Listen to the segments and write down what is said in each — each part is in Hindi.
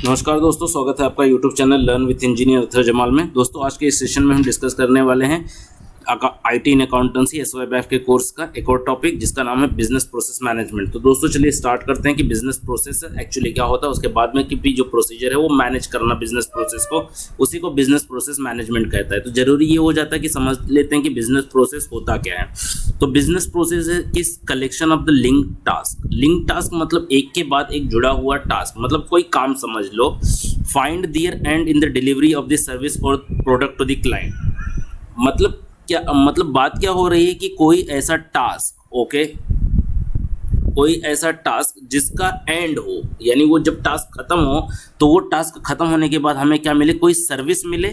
नमस्कार दोस्तों, स्वागत है आपका YouTube channel learn with engineer Athar Jamal में। दोस्तों आज के इस सेशन में हम डिस्कस करने वाले हैं आईटी इन अकाउंटेंसी SYBF के कोर्स का एक और टॉपिक जिसका नाम है बिजनेस प्रोसेस मैनेजमेंट। तो दोस्तों चलिए स्टार्ट करते हैं कि बिजनेस प्रोसेस एक्चुअली क्या होता है, उसके बाद में कि भी जो प्रोसीजर है वो मैनेज करना बिजनेस प्रोसेस को, उसी को बिजनेस प्रोसेस मैनेजमेंट कहता है। तो जरूरी ये हो जाता है कि समझ लेते हैं कि बिजनेस प्रोसेस होता क्या है। तो business process is collection of the link task. Link task मतलब एक के बाद एक जुड़ा हुआ टास्क, मतलब कोई काम समझ लो। Find there and in the delivery of the service और प्रोडक्ट टू द क्लाइंट। मतलब क्या, मतलब बात क्या हो रही है कि कोई ऐसा टास्क, ओके, कोई ऐसा टास्क जिसका एंड हो, यानी वो जब टास्क खत्म हो तो वो टास्क खत्म होने के बाद हमें क्या मिले, कोई सर्विस मिले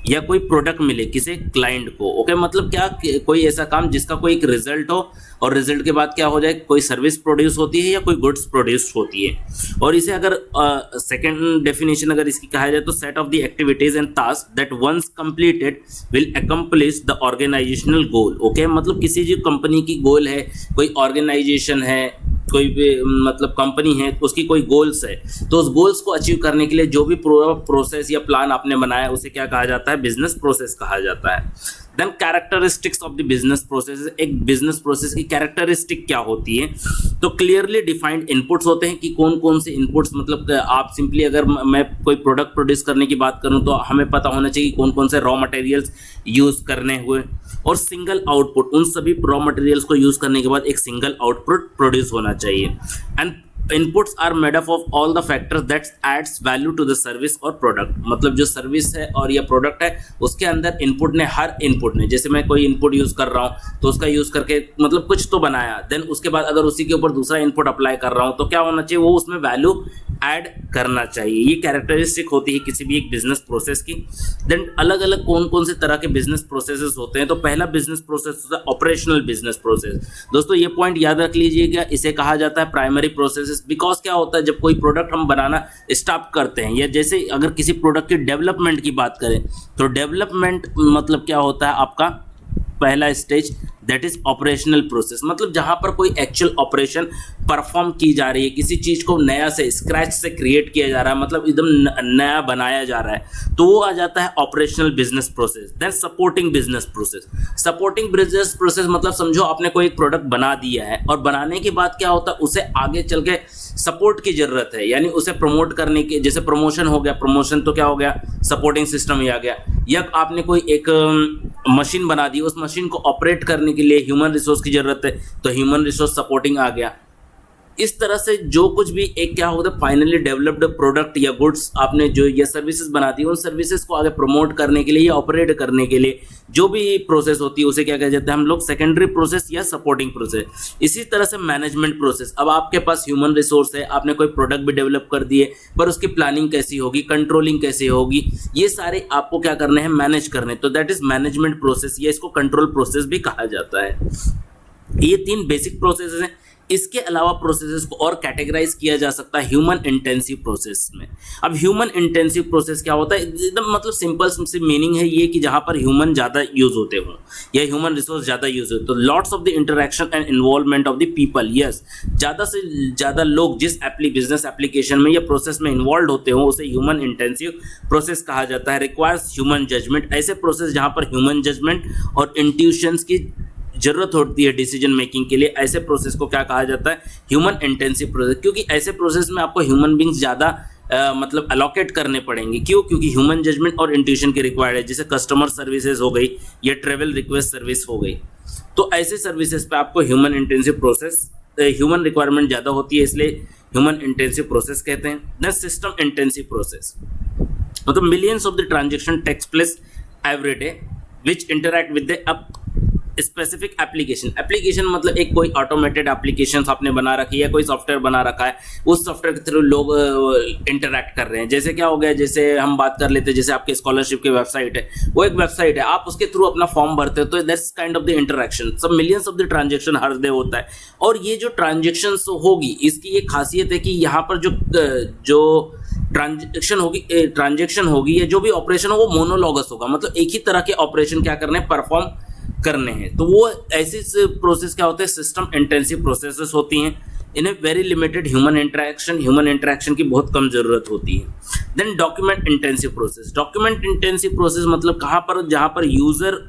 या कोई प्रोडक्ट मिले किसी क्लाइंट को। ओके, मतलब क्या, कोई ऐसा काम जिसका कोई एक रिजल्ट हो और रिजल्ट के बाद क्या हो जाए, कोई सर्विस प्रोड्यूस होती है या कोई गुड्स प्रोड्यूस होती है। और इसे अगर सेकंड डेफिनेशन अगर इसकी कहा जाए तो set of the activities and task that once completed will accomplish the organizational goal. Okay, मतलब किसी जो कंपनी की गोल है, कोई ऑर्गेनाइजेशन है, कोई भी मतलब कंपनी है, उसकी कोई गोल्स है, तो उस गोल्स को अचीव करने के लिए जो भी प्रोसेस या प्लान आपने बनाया उसे क्या कहा जाता है, बिजनेस प्रोसेस कहा जाता है। Then characteristics of the business process. एक बिजनेस प्रोसेस की कैरेक्टरिस्टिक क्या होती है, तो क्लियरली डिफाइंड इनपुट्स होते हैं कि कौन कौन से इनपुट्स, मतलब आप सिंपली अगर मैं कोई प्रोडक्ट प्रोड्यूस करने की बात करूं तो हमें पता होना चाहिए कौन कौन से रॉ मटेरियल्स यूज करने हुए, और सिंगल आउटपुट, उन सभी रॉ मटेरियल्स को यूज करने के बाद एक सिंगल आउटपुट प्रोड्यूस होना चाहिए। And inputs are made up of all the factors that adds value to the service और प्रोडक्ट। मतलब जो सर्विस है और या प्रोडक्ट है उसके अंदर इनपुट ने, हर इनपुट ने, जैसे मैं कोई इनपुट यूज कर रहा हूँ तो उसका यूज करके मतलब कुछ तो बनाया, देन उसके बाद अगर उसी के ऊपर दूसरा इनपुट अप्लाई कर रहा हूँ तो क्या होना चाहिए, वो उसमें वैल्यू ऐड करना चाहिए। ये कैरेक्टरिस्टिक होती है किसी भी एक बिजनेस प्रोसेस की। देन अलग अलग कौन कौन से तरह के बिजनेस प्रोसेसेस होते हैं, तो पहला बिजनेस प्रोसेस होता है ऑपरेशनल बिजनेस प्रोसेस। दोस्तों ये पॉइंट याद रख लीजिएगा, इसे कहा जाता है प्राइमरी प्रोसेसेस। बिकॉज क्या होता है, जब कोई प्रोडक्ट हम बनाना स्टार्ट करते हैं, या जैसे अगर किसी प्रोडक्ट की डेवलपमेंट की बात करें तो डेवलपमेंट मतलब क्या होता है, आपका पहला stage that is operational process. मतलब जहां पर कोई एक्चुअल ऑपरेशन परफॉर्म की जा रही है, किसी चीज को नया से स्क्रैच से क्रिएट किया जा रहा है, मतलब एकदम नया बनाया जा रहा है, तो वो आ जाता है operational business process. Then supporting business process. Supporting business process मतलब समझो आपने कोई एक प्रोडक्ट बना दिया है और बनाने के बाद क्या होता है, उसे आगे चल के सपोर्ट की जरूरत है, यानी उसे प्रमोट करने की, जैसे प्रमोशन हो गया, प्रमोशन तो क्या हो गया, सपोर्टिंग सिस्टम ही आ गया। या आपने कोई एक मशीन बना दी, उस मशीन को ऑपरेट करने के लिए ह्यूमन रिसोर्स की जरूरत है, तो ह्यूमन रिसोर्स सपोर्टिंग आ गया। इस तरह से जो कुछ भी एक क्या होता है, फाइनली डेवलप्ड प्रोडक्ट या गुड्स आपने जो ये सर्विसेज बना दी, उन सर्विसेज को आगे प्रमोट करने के लिए या ऑपरेट करने के लिए जो भी प्रोसेस होती है उसे क्या कहा जाता है हम लोग, सेकेंडरी प्रोसेस या सपोर्टिंग प्रोसेस। इसी तरह से मैनेजमेंट प्रोसेस। अब आपके पास ह्यूमन रिसोर्स है, आपने कोई प्रोडक्ट भी डेवलप कर दिए, पर उसकी प्लानिंग कैसी होगी, कंट्रोलिंग कैसी होगी, ये सारे आपको क्या करने हैं, मैनेज करने, तो दैट इज मैनेजमेंट प्रोसेस, या इसको कंट्रोल प्रोसेस भी कहा जाता है। ये तीन बेसिक प्रोसेस हैं। इसके अलावा प्रोसेसेस को और कैटेगराइज किया जा सकता है ह्यूमन इंटेंसिव प्रोसेस में। अब ह्यूमन इंटेंसिव प्रोसेस क्या होता है, एकदम मतलब सिंपल से मीनिंग है ये कि जहां पर ह्यूमन ज़्यादा यूज होते हों या ह्यूमन रिसोर्स ज़्यादा यूज होते, तो lots of the interaction and involvement of the people. Yes, ज़्यादा से ज़्यादा लोग जिस बिजनेस एप्लीकेशन में या प्रोसेस में इन्वॉल्व होते हों उसे ह्यूमन इंटेंसिव प्रोसेस कहा जाता है। Requires human judgement. ऐसे प्रोसेस जहाँ पर ह्यूमन जजमेंट और इंट्यूशंस की जरूरत होती है डिसीजन मेकिंग के लिए, ऐसे प्रोसेस को क्या कहा जाता है, ह्यूमन इंटेंसिव प्रोसेस। क्योंकि ऐसे प्रोसेस में आपको ह्यूमन बींग्स ज़्यादा मतलब अलोकेट करने पड़ेंगे। क्यों? क्योंकि ह्यूमन जजमेंट और इंट्यूशन की रिक्वायर्ड है, जैसे कस्टमर सर्विसेज हो गई या ट्रेवल रिक्वेस्ट सर्विस हो गई। तो ऐसे सर्विसेज पे आपको human intensive process, human requirement ज़्यादा होती है, इसलिए ह्यूमन इंटेंसिव प्रोसेस कहते हैं। देन सिस्टम इंटेंसिव प्रोसेस, मतलब millions of the transaction takes place every day which interact with the specific application मतलब एक कोई ऑटोमेटेड एप्लीकेशंस आपने बना रखी है, कोई सॉफ्टवेयर बना रखा है, उस सॉफ्टवेयर के थ्रू लोग इंटरैक्ट कर रहे हैं। जैसे क्या हो गया, जैसे हम बात कर लेते हैं, जैसे आपके स्कॉलरशिप की वेबसाइट है, वो एक वेबसाइट है, आप उसके थ्रू अपना फॉर्म भरते हो, तो that's kind of the interaction. सब मिलियंस ऑफ द ट्रांजेक्शन हर डे होता है। और ये जो ट्रांजेक्शन होगी, इसकी एक खासियत है कि यहाँ पर जो ट्रांजेक्शन होगी या जो भी ऑपरेशन हो वो मोनोलॉगस होगा, मतलब एक ही तरह के ऑपरेशन क्या करने हैं, परफॉर्म करने हैं। तो वो ऐसी प्रोसेस क्या होते हैं, सिस्टम इंटेंसिव प्रोसेसेस होती हैं। In a very limited human interaction की बहुत कम जरूरत होती है। Then document intensive process. Document intensive process मतलब कहाँ पर, जहाँ पर यूजर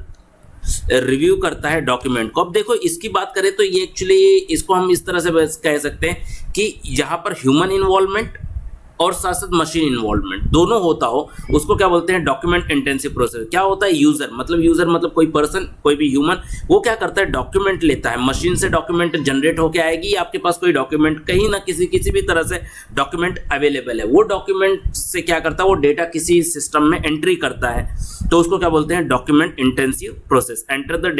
रिव्यू करता है डॉक्यूमेंट को। अब देखो इसकी बात करें तो ये एक्चुअली इसको हम इस तरह से कह सकते हैं कि जहाँ पर ह्यूमन इन्वॉल्वमेंट और साथ साथ मशीन इन्वॉल्वमेंट दोनों होता हो, उसको क्या बोलते हैं, डॉक्यूमेंट इंटेंसिव प्रोसेस। क्या होता है, यूजर मतलब कोई पर्सन, कोई भी ह्यूमन, वो क्या करता है, डॉक्यूमेंट लेता है, मशीन से डॉक्यूमेंट जनरेट होके आएगी, आपके पास कोई डॉक्यूमेंट कहीं ना किसी भी तरह से डॉक्यूमेंट अवेलेबल है, वो डॉक्यूमेंट से क्या करता है, वो डेटा किसी सिस्टम में एंट्री करता है, तो उसको क्या बोलते हैं, document intensive process. Enter the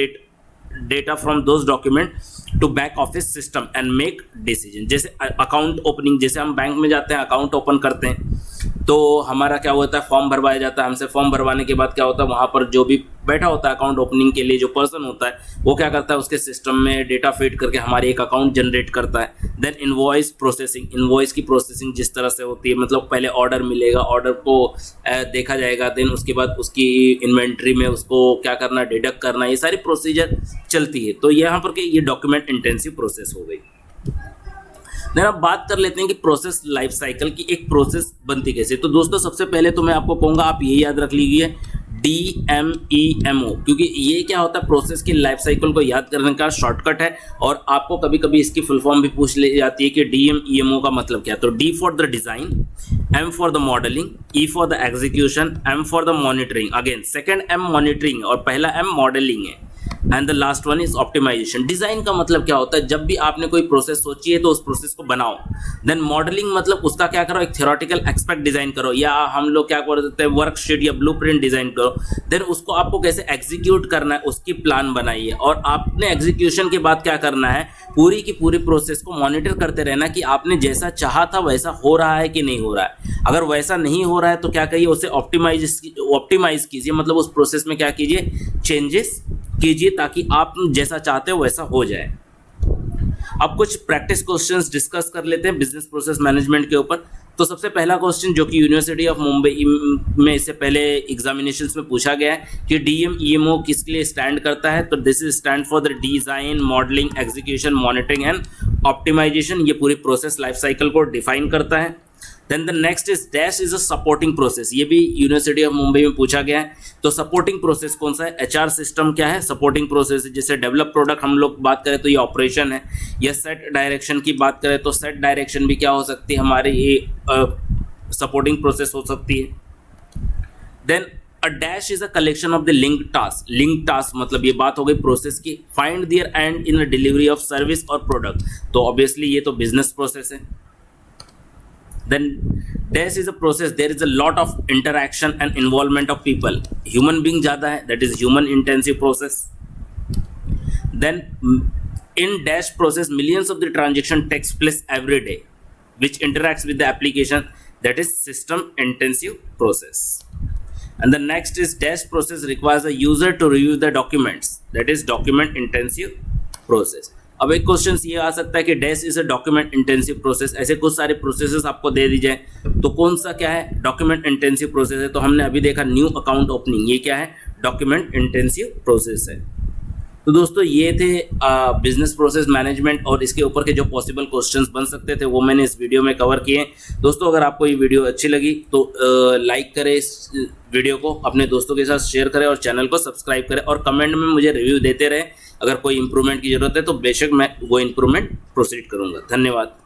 data from those document to back office system and make decision. जैसे अकाउंट ओपनिंग, जैसे हम बैंक में जाते हैं, अकाउंट ओपन करते हैं, तो हमारा क्या होता है, फॉर्म भरवाया जाता है हमसे। फॉर्म भरवाने के बाद क्या होता है, वहाँ पर जो भी बैठा होता है अकाउंट ओपनिंग के लिए जो पर्सन होता है, वो क्या करता है, उसके सिस्टम में डेटा फीड करके हमारे एक अकाउंट जनरेट करता है। Then invoice processing. इनवॉइस की प्रोसेसिंग जिस तरह से होती है, मतलब पहले ऑर्डर मिलेगा, ऑर्डर को देखा जाएगा, देन उसके बाद उसकी इन्वेंट्री में उसको क्या करना, डिडक्ट करना, ये सारी प्रोसीजर चलती है। तो यहाँ पर ये डॉक्यूमेंट इंटेंसिव प्रोसेस हो गई। देन अब बात कर लेते हैं कि प्रोसेस लाइफ साइकिल की एक प्रोसेस बनती कैसे। तो दोस्तों सबसे पहले तो मैं आपको कहूँगा आप ये याद रख लीजिए DMEMO, क्योंकि ये क्या होता है, प्रोसेस की लाइफ साइकिल को याद करने का शॉर्टकट है, और आपको कभी कभी इसकी फुल फॉर्म भी पूछ ली जाती है कि DMEMO का मतलब क्या है। तो D for the design, M for the modelling, E for the execution, M for the monitoring. Again second M monitoring और पहला M मॉडलिंग है, and the last one is optimization. Design का मतलब क्या होता है, जब भी आपने कोई प्रोसेस सोची है तो उस प्रोसेस को बनाओ। देन मॉडलिंग मतलब उसका क्या करो, एक थ्योरेटिकल एस्पेक्ट डिजाइन करो, या हम लोग क्या कर देते हैं, वर्कशीट या ब्लूप्रिंट डिजाइन करो। देन उसको आपको कैसे एग्जीक्यूट करना है, उसकी प्लान बनाइए, और आपने एग्जीक्यूशन के बाद क्या करना है, पूरी की पूरी प्रोसेस को मॉनिटर करते रहना कि आपने जैसा चाहा था वैसा हो रहा है कि नहीं हो रहा है। अगर वैसा नहीं हो रहा है तो क्या करिए, उसे ऑप्टिमाइज कीजिए, मतलब उस प्रोसेस में क्या कीजिए, चेंजेस कीजिए, ताकि आप जैसा चाहते हो वैसा हो जाए। अब कुछ प्रैक्टिस क्वेश्चंस डिस्कस कर लेते हैं बिजनेस प्रोसेस मैनेजमेंट के ऊपर। तो सबसे पहला क्वेश्चन जो कि यूनिवर्सिटी ऑफ मुंबई में इससे पहले एग्जामिनेशंस में पूछा गया है कि DMEMO किसके लिए स्टैंड करता है। तो this is stand for the design, modelling, execution, monitoring and optimization. ये पूरी प्रोसेस लाइफ साइकिल को डिफाइन करता है। Then the next is dash is a supporting process. ये भी यूनिवर्सिटी ऑफ मुंबई में पूछा गया है। तो सपोर्टिंग प्रोसेस कौन सा है, HR सिस्टम क्या है, सपोर्टिंग प्रोसेस। जैसे डेवलप प्रोडक्ट हम लोग बात करें तो ये ऑपरेशन है, या सेट डायरेक्शन की बात करें तो सेट डायरेक्शन भी क्या हो सकती है, हमारी ये सपोर्टिंग प्रोसेस हो सकती है। Then a dash is a collection of the link task मतलब ये बात हो गई प्रोसेस की। Find there and in the delivery of service और प्रोडक्ट, तो ऑब्वियसली ये तो बिजनेस प्रोसेस है। Then dash is a process, there is a lot of interaction and involvement of people, human being ज़्यादा है, that is human intensive process. Then in dash process millions of the transaction takes place every day which interacts with the application, that is system intensive process. And the next is dash process requires a user to review the documents, that is document intensive process. अब एक क्वेश्चन ये आ सकता है कि dash is a document intensive process. ऐसे कुछ सारे प्रोसेसेस आपको दे दी जाए तो कौन सा क्या है, डॉक्यूमेंट इंटेंसिव प्रोसेस है। तो हमने अभी देखा न्यू अकाउंट ओपनिंग, ये क्या है, डॉक्यूमेंट इंटेंसिव प्रोसेस है। तो दोस्तों ये थे बिजनेस प्रोसेस मैनेजमेंट, और इसके ऊपर के जो पॉसिबल क्वेश्चंस बन सकते थे वो मैंने इस वीडियो में कवर किए। दोस्तों अगर आपको ये वीडियो अच्छी लगी तो लाइक करें इस वीडियो को, अपने दोस्तों के साथ शेयर करें और चैनल को सब्सक्राइब करें, और कमेंट में मुझे रिव्यू देते रहें। अगर कोई इंप्रूवमेंट की जरूरत है तो बेशक मैं वो इंप्रूवमेंट प्रोसीड करूँगा। धन्यवाद।